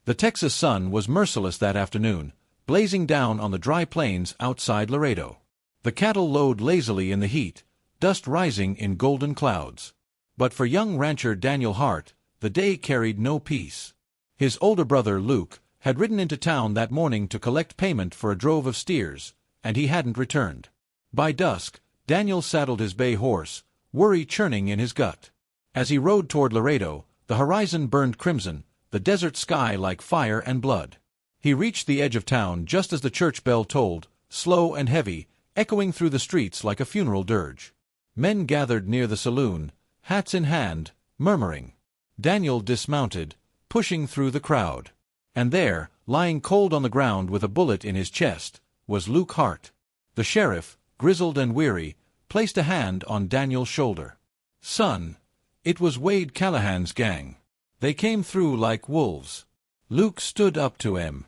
The Texas sun was merciless that afternoon, blazing down on the dry plains outside Laredo. The cattle lowed lazily in the heat, dust rising in golden clouds. But for young rancher Daniel Hart, the day carried no peace. His older brother, Luke, had ridden into town that morning to collect payment for a drove of steers, and he hadn't returned. By dusk, Daniel saddled his bay horse, worry churning in his gut. As he rode toward Laredo, the horizon burned crimson, the desert sky like fire and blood. He reached the edge of town just as the church bell tolled, slow and heavy, echoing through the streets like a funeral dirge. Men gathered near the saloon, hats in hand, murmuring. Daniel dismounted, pushing through the crowd. And there, lying cold on the ground with a bullet in his chest, was Luke Hart. The sheriff, grizzled and weary, placed a hand on Daniel's shoulder. "Son, it was Wade Callahan's gang. They came through like wolves." Luke stood up to him.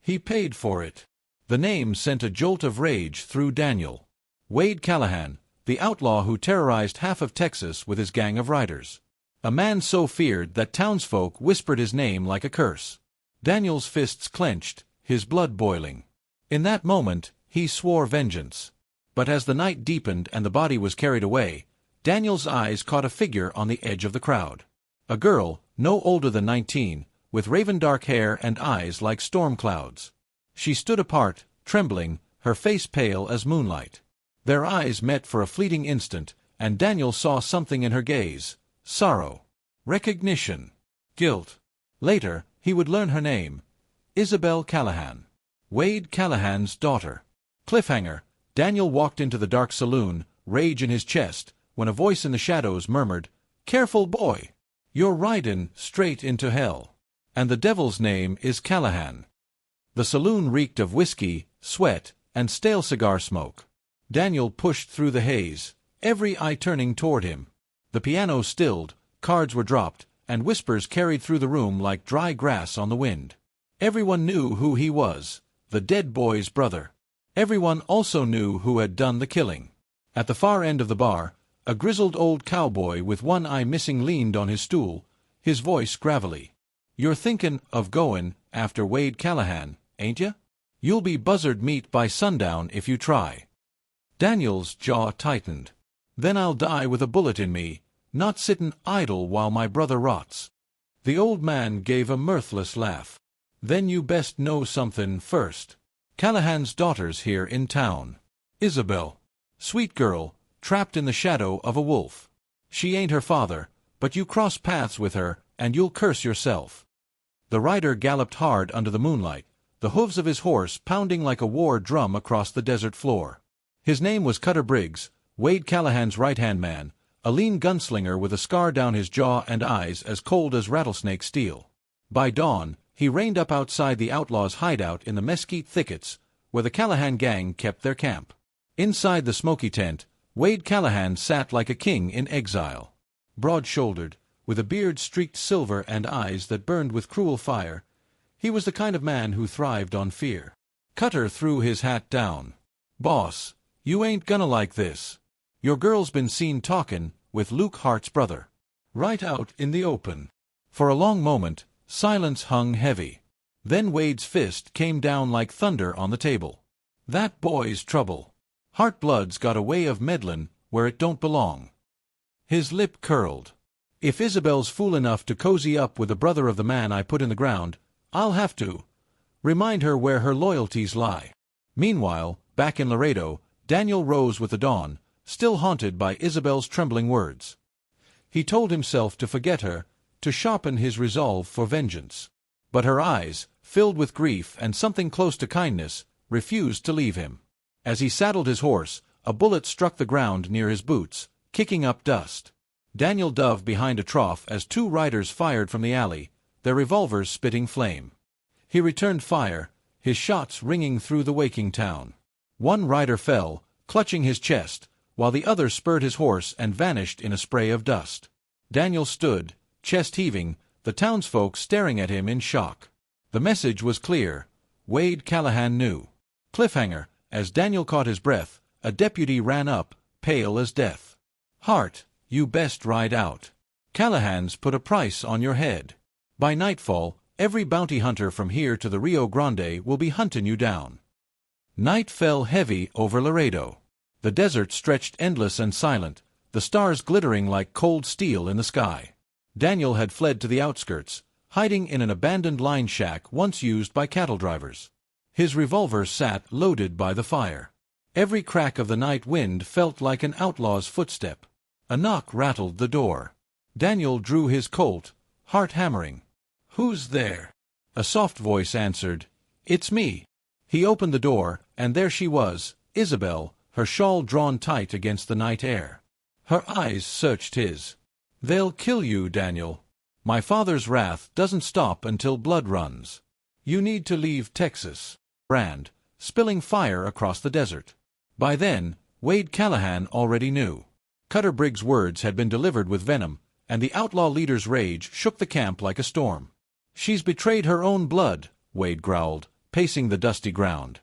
"He paid for it." The name sent a jolt of rage through Daniel. Wade Callahan, the outlaw who terrorized half of Texas with his gang of riders. A man so feared that townsfolk whispered his name like a curse. Daniel's fists clenched, his blood boiling. In that moment, he swore vengeance. But as the night deepened and the body was carried away, Daniel's eyes caught a figure on the edge of the crowd. A girl, no older than 19, with raven-dark hair and eyes like storm clouds. She stood apart, trembling, her face pale as moonlight. Their eyes met for a fleeting instant, and Daniel saw something in her gaze: sorrow, recognition, guilt. Later, he would learn her name: Isabel Callahan, Wade Callahan's daughter. Cliffhanger. Daniel walked into the dark saloon, rage in his chest, when a voice in the shadows murmured, "Careful, boy! You're ridin' straight into hell. And the devil's name is Callahan." The saloon reeked of whiskey, sweat, and stale cigar smoke. Daniel pushed through the haze, every eye turning toward him. The piano stilled, cards were dropped, and whispers carried through the room like dry grass on the wind. Everyone knew who he was, the dead boy's brother. Everyone also knew who had done the killing. At the far end of the bar, a grizzled old cowboy with one eye missing leaned on his stool, his voice gravelly. "You're thinkin' of goin' after Wade Callahan, ain't ya? You'll be buzzard meat by sundown if you try." Daniel's jaw tightened. "Then I'll die with a bullet in me, not sittin' idle while my brother rots." The old man gave a mirthless laugh. "Then you best know somethin' first. Callahan's daughter's here in town. Isabel. Sweet girl, trapped in the shadow of a wolf. She ain't her father, but you cross paths with her, and you'll curse yourself." The rider galloped hard under the moonlight, the hooves of his horse pounding like a war drum across the desert floor. His name was Cutter Briggs, Wade Callahan's right-hand man, a lean gunslinger with a scar down his jaw and eyes as cold as rattlesnake steel. By dawn, he reined up outside the outlaw's hideout in the mesquite thickets, where the Callahan gang kept their camp. Inside the smoky tent, Wade Callahan sat like a king in exile. Broad-shouldered, with a beard streaked silver and eyes that burned with cruel fire, he was the kind of man who thrived on fear. Cutter threw his hat down. "Boss, you ain't gonna like this. Your girl's been seen talkin' with Luke Hart's brother. Right out in the open." For a long moment, silence hung heavy. Then Wade's fist came down like thunder on the table. "That boy's trouble. Hart blood's got a way of meddlin' where it don't belong." His lip curled. "If Isabel's fool enough to cozy up with the brother of the man I put in the ground, I'll have to remind her where her loyalties lie." Meanwhile, back in Laredo, Daniel rose with the dawn, still haunted by Isabel's trembling words. He told himself to forget her, to sharpen his resolve for vengeance. But her eyes, filled with grief and something close to kindness, refused to leave him. As he saddled his horse, a bullet struck the ground near his boots, kicking up dust. Daniel dove behind a trough as two riders fired from the alley, their revolvers spitting flame. He returned fire, his shots ringing through the waking town. One rider fell, clutching his chest, while the other spurred his horse and vanished in a spray of dust. Daniel stood, chest heaving, the townsfolk staring at him in shock. The message was clear. Wade Callahan knew. Cliffhanger. As Daniel caught his breath, a deputy ran up, pale as death. "Hart, you best ride out. Callahan's put a price on your head." By nightfall, Every bounty hunter from here to the Rio Grande will be hunting you down." Night fell heavy over Laredo. The desert stretched endless and silent, the stars glittering like cold steel in the sky. Daniel had fled to the outskirts, hiding in an abandoned line shack once used by cattle drivers. His revolver sat loaded by the fire. Every crack of the night wind felt like an outlaw's footstep. A knock rattled the door. Daniel drew his Colt, heart hammering. "Who's there?" A soft voice answered, "It's me." He opened the door, and there she was, Isabel, her shawl drawn tight against the night air. Her eyes searched his. "They'll kill you, Daniel. My father's wrath doesn't stop until blood runs. You need to leave Texas." Brand, spilling fire across the desert. By then, Wade Callahan already knew. Cutter Briggs' words had been delivered with venom, and the outlaw leader's rage shook the camp like a storm. "She's betrayed her own blood," Wade growled, pacing the dusty ground.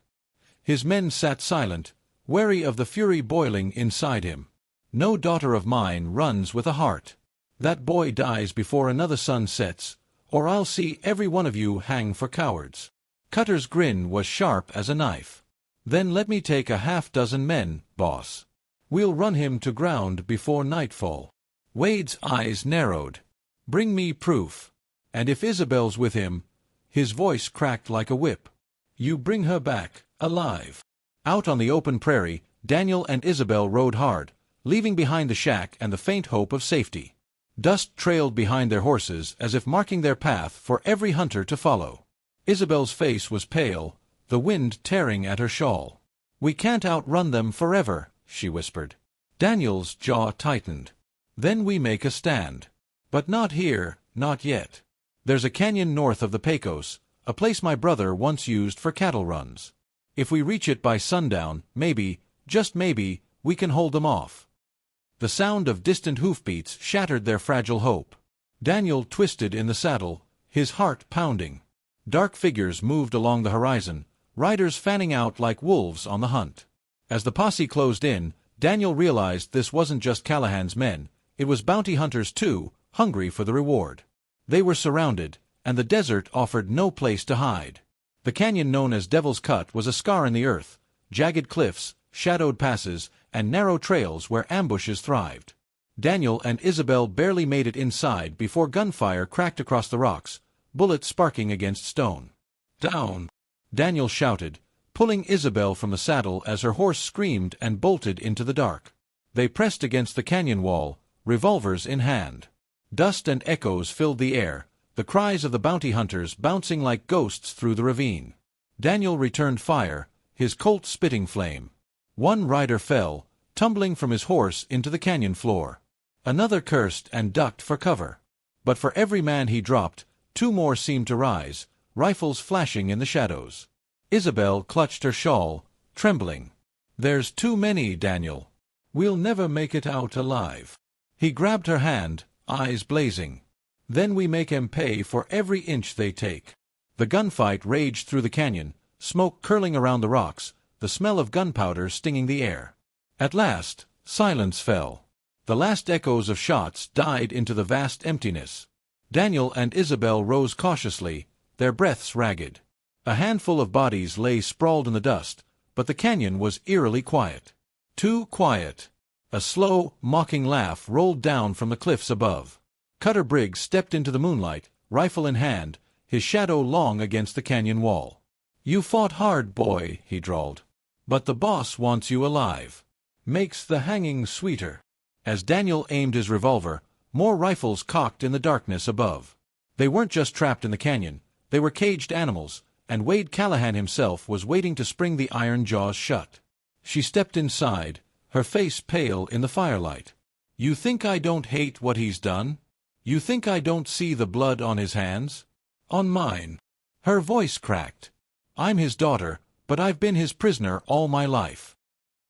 His men sat silent, wary of the fury boiling inside him. "No daughter of mine runs with a Hart. That boy dies before another sun sets, or I'll see every one of you hang for cowards." Cutter's grin was sharp as a knife. "Then let me take a half-dozen men, boss. We'll run him to ground before nightfall." Wade's eyes narrowed. "Bring me proof. And if Isabel's with him—" His voice cracked like a whip. "You bring her back, alive." Out on the open prairie, Daniel and Isabel rode hard, leaving behind the shack and the faint hope of safety. Dust trailed behind their horses as if marking their path for every hunter to follow. Isabel's face was pale, the wind tearing at her shawl. "We can't outrun them forever," she whispered. Daniel's jaw tightened. "Then we make a stand. But not here, not yet. There's a canyon north of the Pecos, a place my brother once used for cattle runs. If we reach it by sundown, maybe, just maybe, we can hold them off." The sound of distant hoofbeats shattered their fragile hope. Daniel twisted in the saddle, his heart pounding. Dark figures moved along the horizon, riders fanning out like wolves on the hunt. As the posse closed in, Daniel realized this wasn't just Callahan's men, it was bounty hunters too, hungry for the reward. They were surrounded, and the desert offered no place to hide. The canyon known as Devil's Cut was a scar in the earth, jagged cliffs, shadowed passes, and narrow trails where ambushes thrived. Daniel and Isabel barely made it inside before gunfire cracked across the rocks, bullets sparking against stone. "Down!" Daniel shouted, pulling Isabel from the saddle as her horse screamed and bolted into the dark. They pressed against the canyon wall, revolvers in hand. Dust and echoes filled the air, the cries of the bounty hunters bouncing like ghosts through the ravine. Daniel returned fire, his Colt spitting flame. One rider fell, tumbling from his horse into the canyon floor. Another cursed and ducked for cover. But for every man he dropped, two more seemed to rise, rifles flashing in the shadows. Isabel clutched her shawl, trembling. "There's too many, Daniel. We'll never make it out alive." He grabbed her hand, eyes blazing. "Then we make 'em pay for every inch they take." The gunfight raged through the canyon, smoke curling around the rocks, the smell of gunpowder stinging the air. At last, silence fell. The last echoes of shots died into the vast emptiness. Daniel and Isabel rose cautiously, their breaths ragged. A handful of bodies lay sprawled in the dust, but the canyon was eerily quiet. Too quiet. A slow, mocking laugh rolled down from the cliffs above. Cutter Briggs stepped into the moonlight, rifle in hand, his shadow long against the canyon wall. "You fought hard, boy," he drawled. "But the boss wants you alive. Makes the hanging sweeter." As Daniel aimed his revolver, more rifles cocked in the darkness above. They weren't just trapped in the canyon, they were caged animals, and Wade Callahan himself was waiting to spring the iron jaws shut. She stepped inside, her face pale in the firelight. "You think I don't hate what he's done? You think I don't see the blood on his hands? On mine." Her voice cracked. "I'm his daughter, but I've been his prisoner all my life."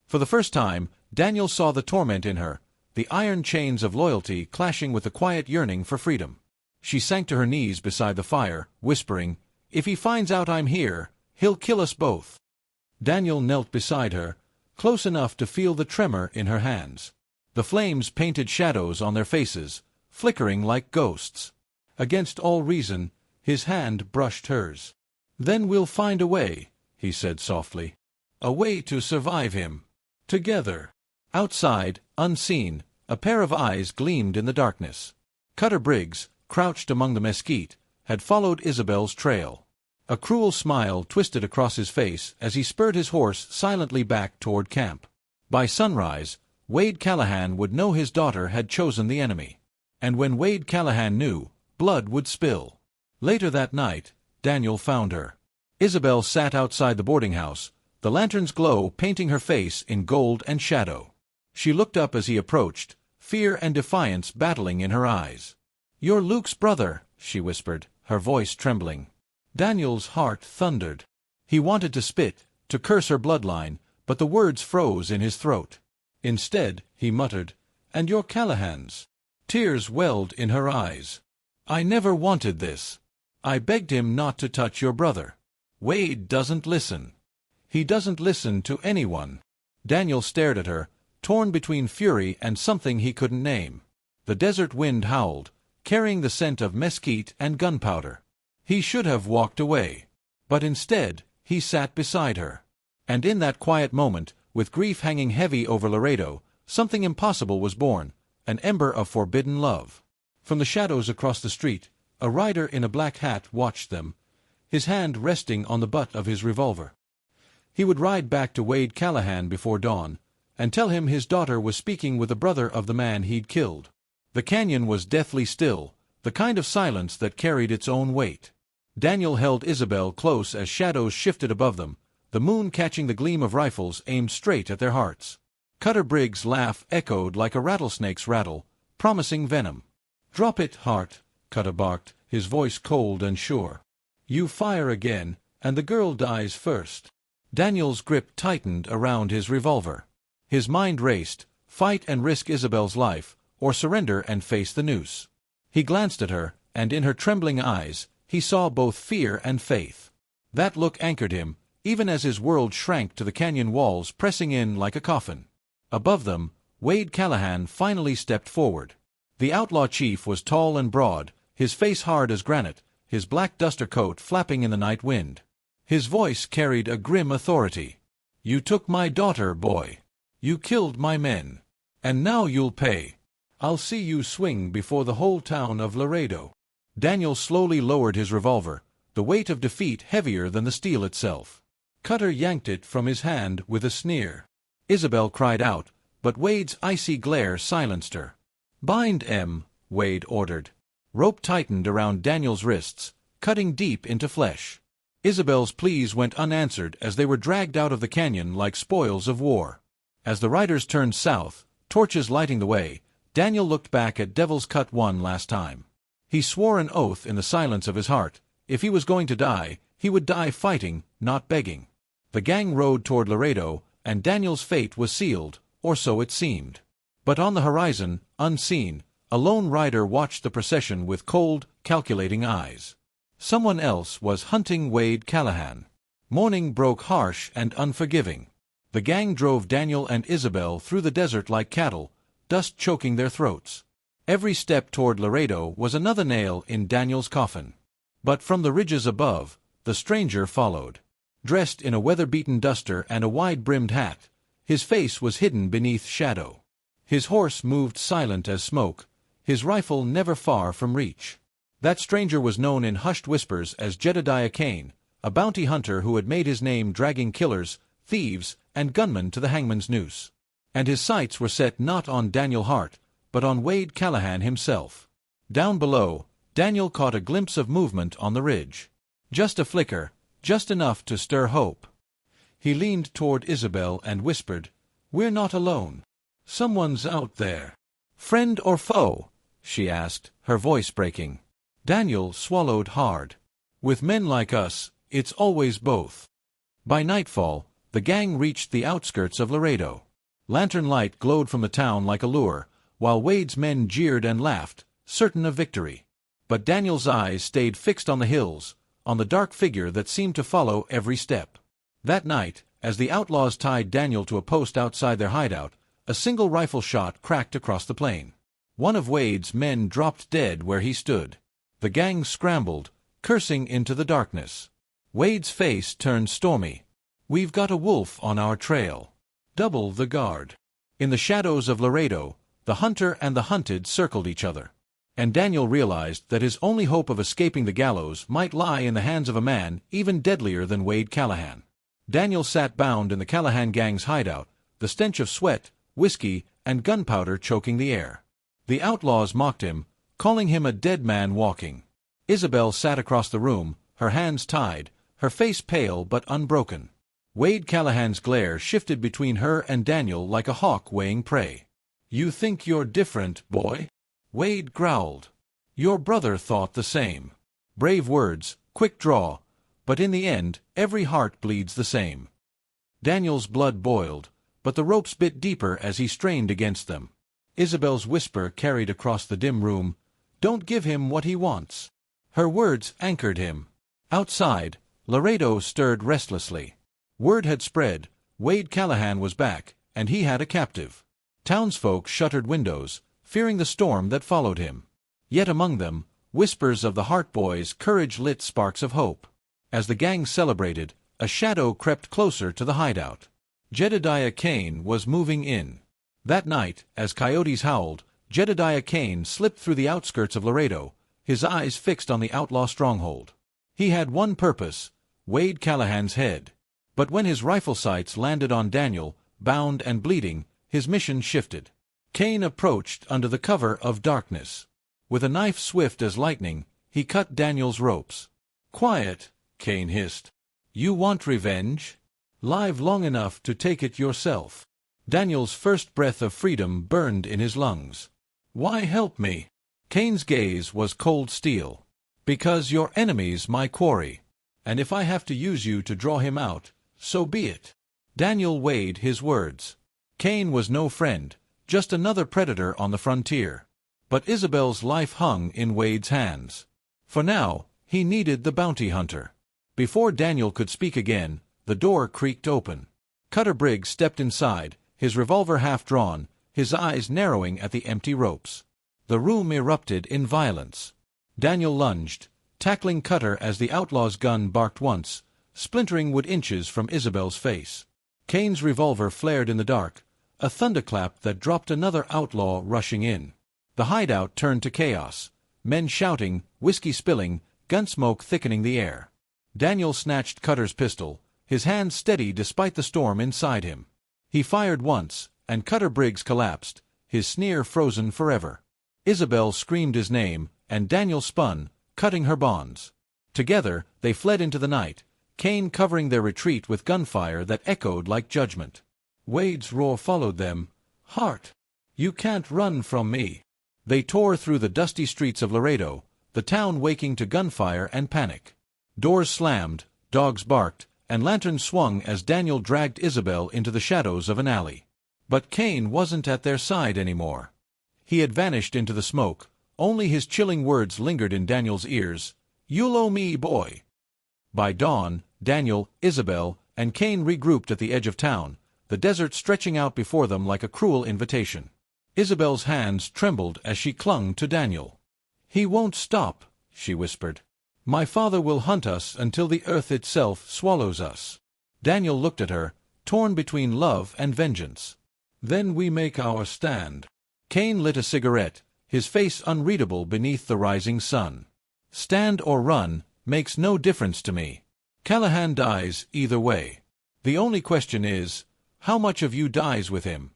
For the first time, Daniel saw the torment in her, the iron chains of loyalty clashing with the quiet yearning for freedom. She sank to her knees beside the fire, whispering, "If he finds out I'm here, he'll kill us both." Daniel knelt beside her, close enough to feel the tremor in her hands. The flames painted shadows on their faces, flickering like ghosts. Against all reason, His hand brushed hers. "Then we'll find a way," he said softly. "A way to survive him. Together." Outside, unseen, a pair of eyes gleamed in the darkness. Cutter Briggs, crouched among the mesquite, had followed Isabel's trail. A cruel smile twisted across his face as he spurred his horse silently back toward camp. By sunrise, Wade Callahan would know his daughter had chosen the enemy. And when Wade Callahan knew, blood would spill. Later that night, Daniel found her. Isabel sat outside the boarding house, the lantern's glow painting her face in gold and shadow. She looked up as he approached, fear and defiance battling in her eyes. "You're Luke's brother," she whispered, her voice trembling. Daniel's heart thundered. He wanted to spit, to curse her bloodline, but the words froze in his throat. Instead, he muttered, "And you're Callahan's." Tears welled in her eyes. "I never wanted this. I begged him not to touch your brother. Wade doesn't listen. He doesn't listen to anyone." Daniel stared at her, torn between fury and something he couldn't name. The desert wind howled, carrying the scent of mesquite and gunpowder. He should have walked away. But instead, he sat beside her. And in that quiet moment, with grief hanging heavy over Laredo, something impossible was born, an ember of forbidden love. From the shadows across the street, a rider in a black hat watched them, his hand resting on the butt of his revolver. He would ride back to Wade Callahan before dawn, and tell him his daughter was speaking with the brother of the man he'd killed. The canyon was deathly still, the kind of silence that carried its own weight. Daniel held Isabel close as shadows shifted above them, the moon catching the gleam of rifles aimed straight at their hearts. Cutter Briggs' laugh echoed like a rattlesnake's rattle, promising venom. "Drop it, Hart," Cutter barked, his voice cold and sure. "You fire again, and the girl dies first." Daniel's grip tightened around his revolver. His mind raced, fight and risk Isabel's life, or surrender and face the noose. He glanced at her, and in her trembling eyes, he saw both fear and faith. That look anchored him, even as his world shrank to the canyon walls pressing in like a coffin. Above them, Wade Callahan finally stepped forward. The outlaw chief was tall and broad, his face hard as granite, his black duster coat flapping in the night wind. His voice carried a grim authority. "You took my daughter, boy. You killed my men. And now you'll pay. I'll see you swing before the whole town of Laredo." Daniel slowly lowered his revolver, the weight of defeat heavier than the steel itself. Cutter yanked it from his hand with a sneer. Isabel cried out, but Wade's icy glare silenced her. "Bind 'em," Wade ordered. Rope tightened around Daniel's wrists, cutting deep into flesh. Isabel's pleas went unanswered as they were dragged out of the canyon like spoils of war. As the riders turned south, torches lighting the way, Daniel looked back at Devil's Cut one last time. He swore an oath in the silence of his heart. If he was going to die, he would die fighting, not begging. The gang rode toward Laredo, and Daniel's fate was sealed, or so it seemed. But on the horizon, unseen, a lone rider watched the procession with cold, calculating eyes. Someone else was hunting Wade Callahan. Morning broke harsh and unforgiving. The gang drove Daniel and Isabel through the desert like cattle, dust choking their throats. Every step toward Laredo was another nail in Daniel's coffin. But from the ridges above, the stranger followed. Dressed in a weather-beaten duster and a wide-brimmed hat, his face was hidden beneath shadow. His horse moved silent as smoke, his rifle never far from reach. That stranger was known in hushed whispers as Jedediah Kane, a bounty hunter who had made his name dragging killers, thieves, and gunmen to the hangman's noose. And his sights were set not on Daniel Hart, but on Wade Callahan himself. Down below, Daniel caught a glimpse of movement on the ridge. Just a flicker, just enough to stir hope. He leaned toward Isabel and whispered, "We're not alone. Someone's out there." "Friend or foe?" she asked, her voice breaking. Daniel swallowed hard. "With men like us, it's always both." By nightfall, the gang reached the outskirts of Laredo. Lantern light glowed from the town like a lure, while Wade's men jeered and laughed, certain of victory. But Daniel's eyes stayed fixed on the hills, on the dark figure that seemed to follow every step. That night, as the outlaws tied Daniel to a post outside their hideout, a single rifle shot cracked across the plain. One of Wade's men dropped dead where he stood. The gang scrambled, cursing into the darkness. Wade's face turned stormy. "We've got a wolf on our trail. Double the guard." In the shadows of Laredo, the hunter and the hunted circled each other. And Daniel realized that his only hope of escaping the gallows might lie in the hands of a man even deadlier than Wade Callahan. Daniel sat bound in the Callahan gang's hideout, the stench of sweat, whiskey, and gunpowder choking the air. The outlaws mocked him, calling him a dead man walking. Isabel sat across the room, her hands tied, her face pale but unbroken. Wade Callahan's glare shifted between her and Daniel like a hawk weighing prey. "You think you're different, boy?" Wade growled. "Your brother thought the same." Brave words, quick draw, but in the end, every heart bleeds the same. Daniel's blood boiled, but the ropes bit deeper as he strained against them. Isabel's whisper carried across the dim room, "Don't give him what he wants." Her words anchored him. Outside, Laredo stirred restlessly. Word had spread, Wade Callahan was back, and he had a captive. Townsfolk shuttered windows, fearing the storm that followed him. Yet among them, whispers of the Hart boys' courage lit sparks of hope. As the gang celebrated, a shadow crept closer to the hideout. Jedediah Kane was moving in. That night, as coyotes howled, Jedediah Kane slipped through the outskirts of Laredo, his eyes fixed on the outlaw stronghold. He had one purpose: Wade Callahan's head. But when his rifle sights landed on Daniel, bound and bleeding, his mission shifted. Kane approached under the cover of darkness. With a knife swift as lightning, he cut Daniel's ropes. "Quiet," Kane hissed. "You want revenge? Live long enough to take it yourself." Daniel's first breath of freedom burned in his lungs. "Why help me?" Kane's gaze was cold steel. "Because your enemy's my quarry. And if I have to use you to draw him out, so be it." Daniel weighed his words. Kane was no friend, just another predator on the frontier. But Isabel's life hung in Wade's hands. For now, he needed the bounty hunter. Before Daniel could speak again, the door creaked open. Cutter Briggs stepped inside, his revolver half drawn, his eyes narrowing at the empty ropes. The room erupted in violence. Daniel lunged, tackling Cutter as the outlaw's gun barked once, splintering wood inches from Isabel's face. Kane's revolver flared in the dark, a thunderclap that dropped another outlaw rushing in. The hideout turned to chaos, men shouting, whiskey spilling, gunsmoke thickening the air. Daniel snatched Cutter's pistol, his hand steady despite the storm inside him. He fired once, and Cutter Briggs collapsed, his sneer frozen forever. Isabel screamed his name, and Daniel spun, cutting her bonds. Together, they fled into the night, Kane covering their retreat with gunfire that echoed like judgment. Wade's roar followed them. "Hart! You can't run from me!" They tore through the dusty streets of Laredo, the town waking to gunfire and panic. Doors slammed, dogs barked, and lanterns swung as Daniel dragged Isabel into the shadows of an alley. But Kane wasn't at their side anymore. He had vanished into the smoke. Only his chilling words lingered in Daniel's ears. "You'll owe me, boy." By dawn, Daniel, Isabel, and Kane regrouped at the edge of town, the desert stretching out before them like a cruel invitation. Isabel's hands trembled as she clung to Daniel. "He won't stop," she whispered. "My father will hunt us until the earth itself swallows us." Daniel looked at her, torn between love and vengeance. "Then we make our stand." Kane lit a cigarette, his face unreadable beneath the rising sun. "Stand or run makes no difference to me. Callahan dies either way. The only question is, how much of you dies with him?"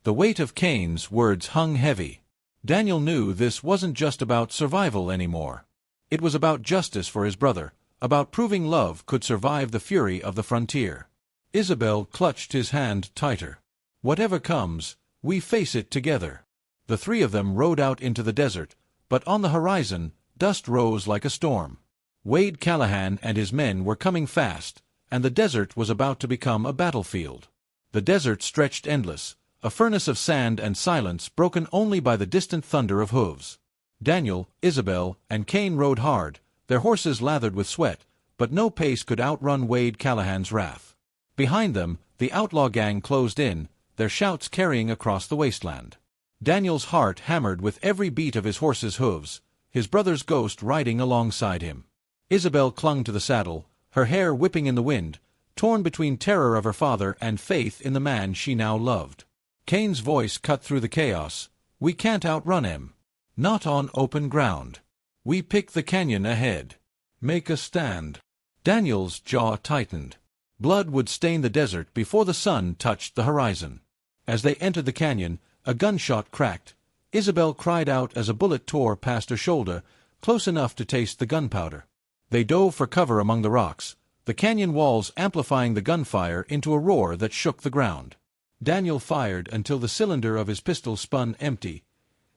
The weight of Kane's words hung heavy. Daniel knew this wasn't just about survival anymore. It was about justice for his brother, about proving love could survive the fury of the frontier. Isabel clutched his hand tighter. "Whatever comes, we face it together." The three of them rode out into the desert, but on the horizon, dust rose like a storm. Wade Callahan and his men were coming fast, and the desert was about to become a battlefield. The desert stretched endless, a furnace of sand and silence broken only by the distant thunder of hooves. Daniel, Isabel, and Kane rode hard, their horses lathered with sweat, but no pace could outrun Wade Callahan's wrath. Behind them, the outlaw gang closed in, their shouts carrying across the wasteland. Daniel's heart hammered with every beat of his horse's hooves, his brother's ghost riding alongside him. Isabel clung to the saddle, her hair whipping in the wind, torn between terror of her father and faith in the man she now loved. Kane's voice cut through the chaos. "We can't outrun him. Not on open ground. We pick the canyon ahead. Make a stand." Daniel's jaw tightened. Blood would stain the desert before the sun touched the horizon. As they entered the canyon, a gunshot cracked. Isabel cried out as a bullet tore past her shoulder, close enough to taste the gunpowder. They dove for cover among the rocks, the canyon walls amplifying the gunfire into a roar that shook the ground. Daniel fired until the cylinder of his pistol spun empty,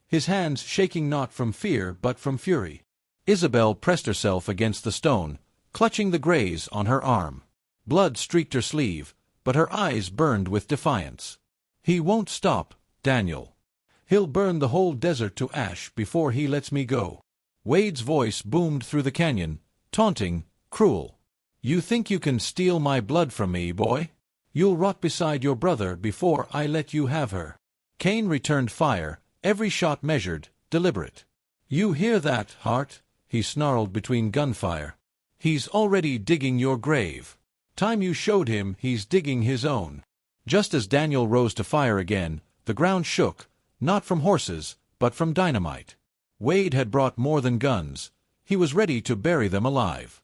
his hands shaking not from fear but from fury. Isabel pressed herself against the stone, clutching the graze on her arm. Blood streaked her sleeve, but her eyes burned with defiance. "He won't stop, Daniel. He'll burn the whole desert to ash before he lets me go." Wade's voice boomed through the canyon, taunting, cruel. "You think you can steal my blood from me, boy? You'll rot beside your brother before I let you have her." Kane returned fire, every shot measured, deliberate. "You hear that, Hart?" he snarled between gunfire. "He's already digging your grave. Time you showed him he's digging his own." Just as Daniel rose to fire again, the ground shook, not from horses, but from dynamite. Wade had brought more than guns. He was ready to bury them alive.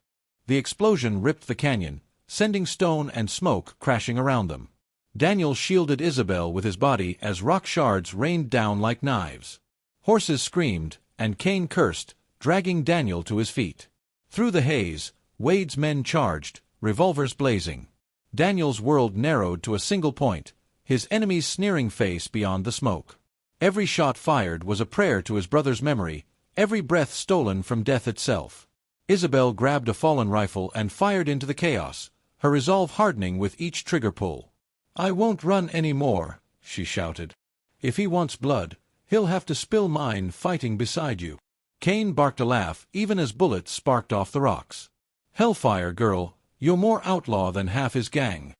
The explosion ripped the canyon, sending stone and smoke crashing around them. Daniel shielded Isabel with his body as rock shards rained down like knives. Horses screamed, and Kane cursed, dragging Daniel to his feet. Through the haze, Wade's men charged, revolvers blazing. Daniel's world narrowed to a single point, his enemy's sneering face beyond the smoke. Every shot fired was a prayer to his brother's memory, every breath stolen from death itself. Isabel grabbed a fallen rifle and fired into the chaos, her resolve hardening with each trigger pull. "I won't run any more," she shouted. "If he wants blood, he'll have to spill mine fighting beside you." Kane barked a laugh even as bullets sparked off the rocks. "Hellfire, girl, you're more outlaw than half his gang."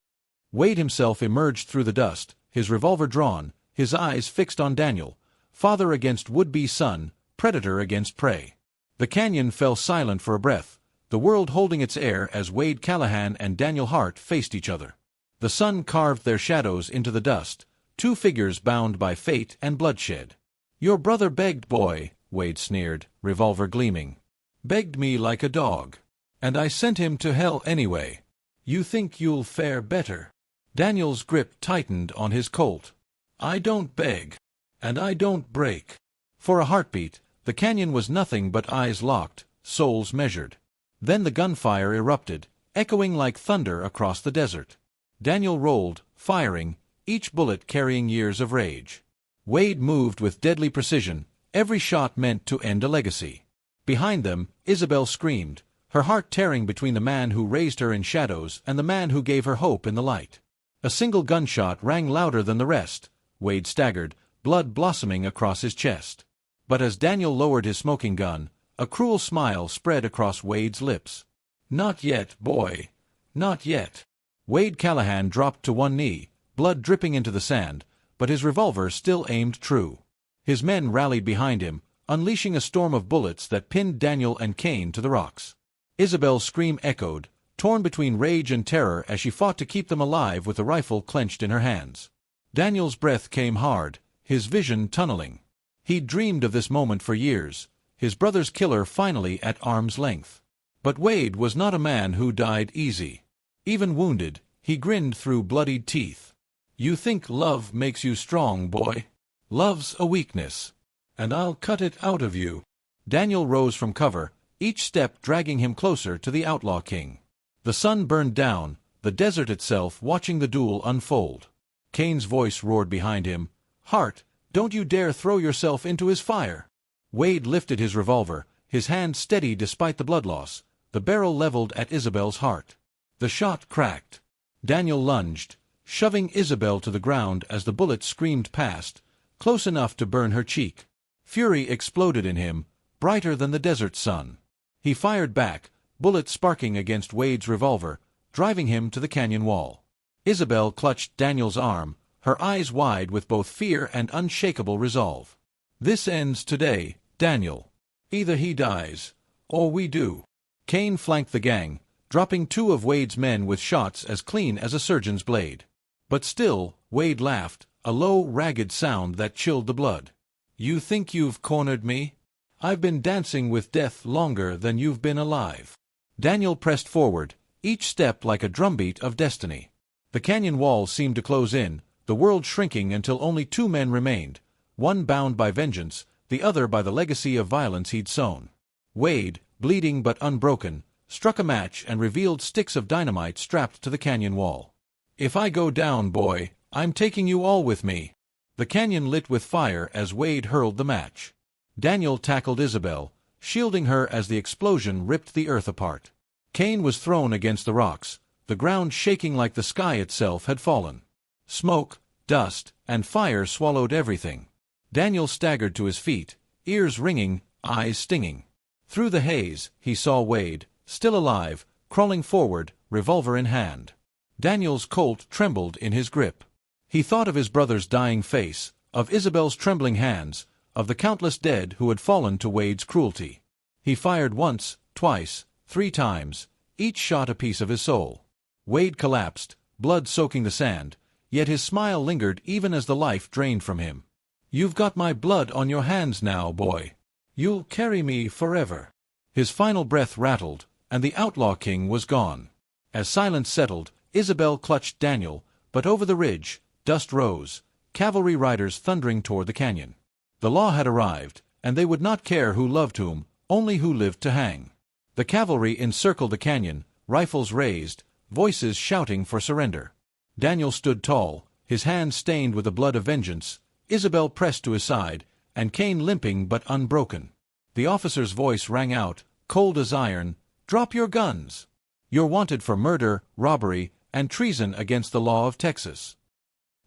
Wade himself emerged through the dust, his revolver drawn, his eyes fixed on Daniel, father against would-be son, predator against prey. The canyon fell silent for a breath, the world holding its air as Wade Callahan and Daniel Hart faced each other. The sun carved their shadows into the dust, two figures bound by fate and bloodshed. "Your brother begged, boy," Wade sneered, revolver gleaming. "Begged me like a dog. And I sent him to hell anyway. You think you'll fare better?" Daniel's grip tightened on his Colt. "I don't beg. And I don't break." For a heartbeat, the canyon was nothing but eyes locked, souls measured. Then the gunfire erupted, echoing like thunder across the desert. Daniel rolled, firing, each bullet carrying years of rage. Wade moved with deadly precision, every shot meant to end a legacy. Behind them, Isabel screamed, her heart tearing between the man who raised her in shadows and the man who gave her hope in the light. A single gunshot rang louder than the rest. Wade staggered, blood blossoming across his chest. But as Daniel lowered his smoking gun, a cruel smile spread across Wade's lips. "Not yet, boy. Not yet." Wade Callahan dropped to one knee, blood dripping into the sand, but his revolver still aimed true. His men rallied behind him, unleashing a storm of bullets that pinned Daniel and Kane to the rocks. Isabel's scream echoed, torn between rage and terror as she fought to keep them alive with the rifle clenched in her hands. Daniel's breath came hard, his vision tunneling. He'd dreamed of this moment for years, his brother's killer finally at arm's length. But Wade was not a man who died easy. Even wounded, he grinned through bloodied teeth. "You think love makes you strong, boy? Love's a weakness. And I'll cut it out of you." Daniel rose from cover, each step dragging him closer to the Outlaw King. The sun burned down, the desert itself watching the duel unfold. Kane's voice roared behind him, "Hart, don't you dare throw yourself into his fire!" Wade lifted his revolver, his hand steady despite the blood loss, the barrel leveled at Isabel's heart. The shot cracked. Daniel lunged, shoving Isabel to the ground as the bullet screamed past, close enough to burn her cheek. Fury exploded in him, brighter than the desert sun. He fired back, bullets sparking against Wade's revolver, driving him to the canyon wall. Isabel clutched Daniel's arm, her eyes wide with both fear and unshakable resolve. "This ends today, Daniel. Either he dies, or we do." Kane flanked the gang, dropping 2 of Wade's men with shots as clean as a surgeon's blade. But still, Wade laughed, a low, ragged sound that chilled the blood. "You think you've cornered me? I've been dancing with death longer than you've been alive." Daniel pressed forward, each step like a drumbeat of destiny. The canyon wall seemed to close in, the world shrinking until only 2 men remained, one bound by vengeance, the other by the legacy of violence he'd sown. Wade, bleeding but unbroken, struck a match and revealed sticks of dynamite strapped to the canyon wall. "If I go down, boy, I'm taking you all with me." The canyon lit with fire as Wade hurled the match. Daniel tackled Isabel, shielding her as the explosion ripped the earth apart. Kane was thrown against the rocks, the ground shaking like the sky itself had fallen. Smoke, dust, and fire swallowed everything. Daniel staggered to his feet, ears ringing, eyes stinging. Through the haze, he saw Wade, still alive, crawling forward, revolver in hand. Daniel's Colt trembled in his grip. He thought of his brother's dying face, of Isabel's trembling hands, of the countless dead who had fallen to Wade's cruelty. He fired once, twice, 3 times, each shot a piece of his soul. Wade collapsed, blood soaking the sand, yet his smile lingered even as the life drained from him. "You've got my blood on your hands now, boy. You'll carry me forever." His final breath rattled, and the Outlaw King was gone. As silence settled, Isabel clutched Daniel, but over the ridge, dust rose, cavalry riders thundering toward the canyon. The law had arrived, and they would not care who loved whom, only who lived to hang. The cavalry encircled the canyon, rifles raised, voices shouting for surrender. Daniel stood tall, his hands stained with the blood of vengeance, Isabel pressed to his side, and Kane limping but unbroken. The officer's voice rang out, cold as iron, "Drop your guns! You're wanted for murder, robbery, and treason against the law of Texas."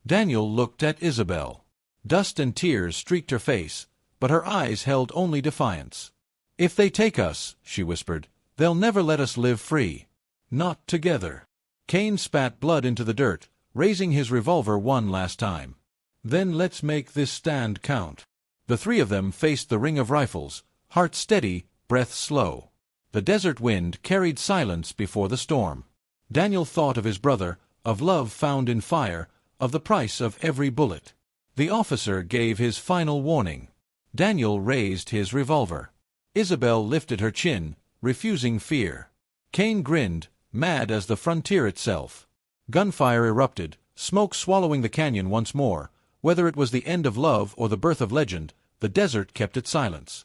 Daniel looked at Isabel. Dust and tears streaked her face, but her eyes held only defiance. "If they take us," she whispered, "they'll never let us live free. Not together." Kane spat blood into the dirt, raising his revolver one last time. "Then let's make this stand count." The 3 of them faced the ring of rifles, heart steady, breath slow. The desert wind carried silence before the storm. Daniel thought of his brother, of love found in fire, of the price of every bullet. The officer gave his final warning. Daniel raised his revolver. Isabel lifted her chin, refusing fear. Kane grinned, mad as the frontier itself. Gunfire erupted, smoke swallowing the canyon once more. Whether it was the end of love or the birth of legend, the desert kept its silence.